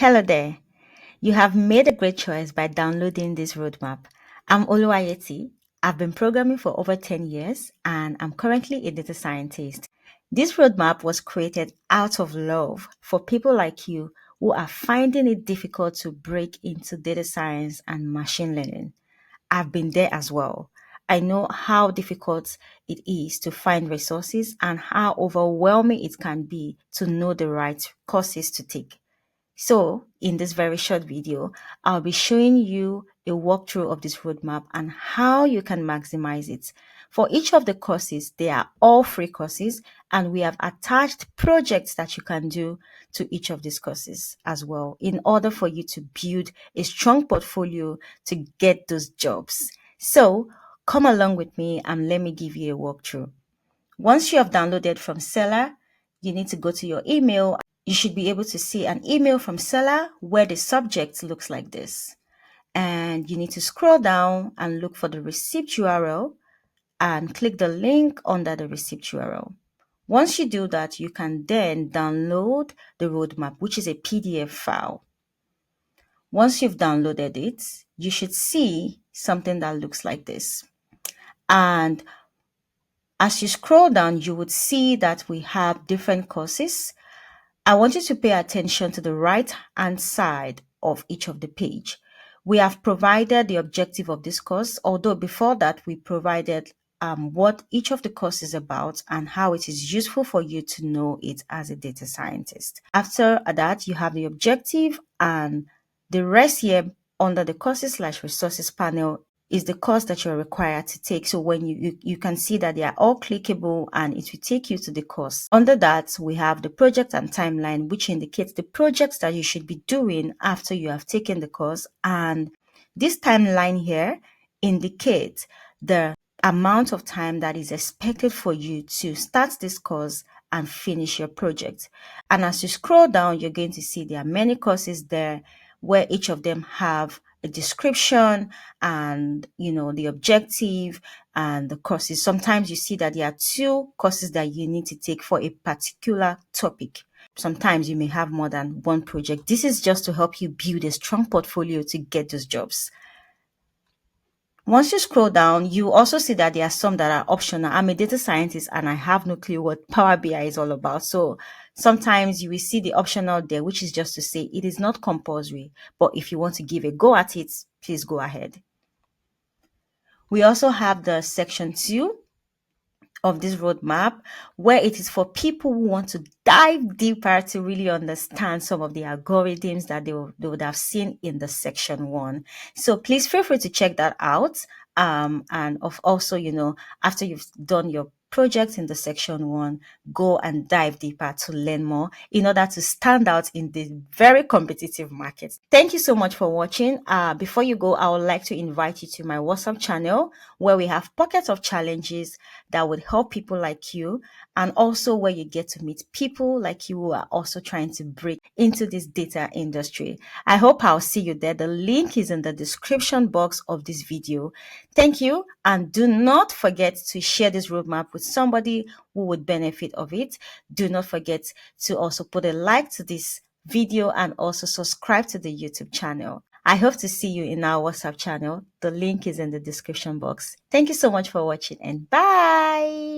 Hello there. You have made a great choice by downloading this roadmap. I'm Oluwayeti. I've been programming for over 10 years and I'm currently a data scientist. This roadmap was created out of love for people like you who are finding it difficult to break into data science and machine learning. I've been there as well. I know how difficult it is to find resources and how overwhelming it can be to know the right courses to take. So in this very short video, I'll be showing you a walkthrough of this roadmap and how you can maximize it. For each of the courses, they are all free courses and we have attached projects that you can do to each of these courses as well in order for you to build a strong portfolio to get those jobs. So come along with me and let me give you a walkthrough. Once you have downloaded from Seller, you need to go to your email. You should be able to see an email from Seller where the subject looks like this. And you need to scroll down and look for the receipt URL and click the link under the receipt URL. Once you do that, you can then download the roadmap, which is a PDF file. Once you've downloaded it, you should see something that looks like this. And as you scroll down, you would see that we have different courses. I want you to pay attention to the right-hand side of each of the page. We have provided the objective of this course, although before that we provided what each of the course is about and how it is useful for you to know it as a data scientist. After that, you have the objective, and the rest here under the courses/resources panel is the course that you're required to take. So when you can see that they are all clickable and it will take you to the course. Under that, we have the project and timeline, which indicates the projects that you should be doing after you have taken the course. And this timeline here indicates the amount of time that is expected for you to start this course and finish your project. And as you scroll down, you're going to see there are many courses there where each of them have a description and the objective and the courses. Sometimes you see that there are 2 courses that you need to take for a particular topic. Sometimes you may have more than one project. This is just to help you build a strong portfolio to get those jobs. Once you scroll down, you also see that there are some that are optional. I'm a data scientist and I have no clue what Power BI is all about. So sometimes you will see the optional there, which is just to say it is not compulsory. But if you want to give a go at it, please go ahead. We also have the section 2 of this roadmap, where it is for people who want to dive deeper to really understand some of the algorithms that they would have seen in the section 1. So please feel free to check that out. And also, after you've done your project in the section 1, go and dive deeper to learn more in order to stand out in the very competitive market. Thank you so much for watching. Before you go, I would like to invite you to my WhatsApp channel where we have pockets of challenges that would help people like you, and also where you get to meet people like you who are also trying to break into this data industry. I hope I'll see you there. The link is in the description box of this video. Thank you, and do not forget to share this roadmap with somebody who would benefit of it. Do not forget to also put a like to this video and also subscribe to the YouTube channel. I hope to see you in our WhatsApp channel. The link is in the description box. Thank you so much for watching and bye.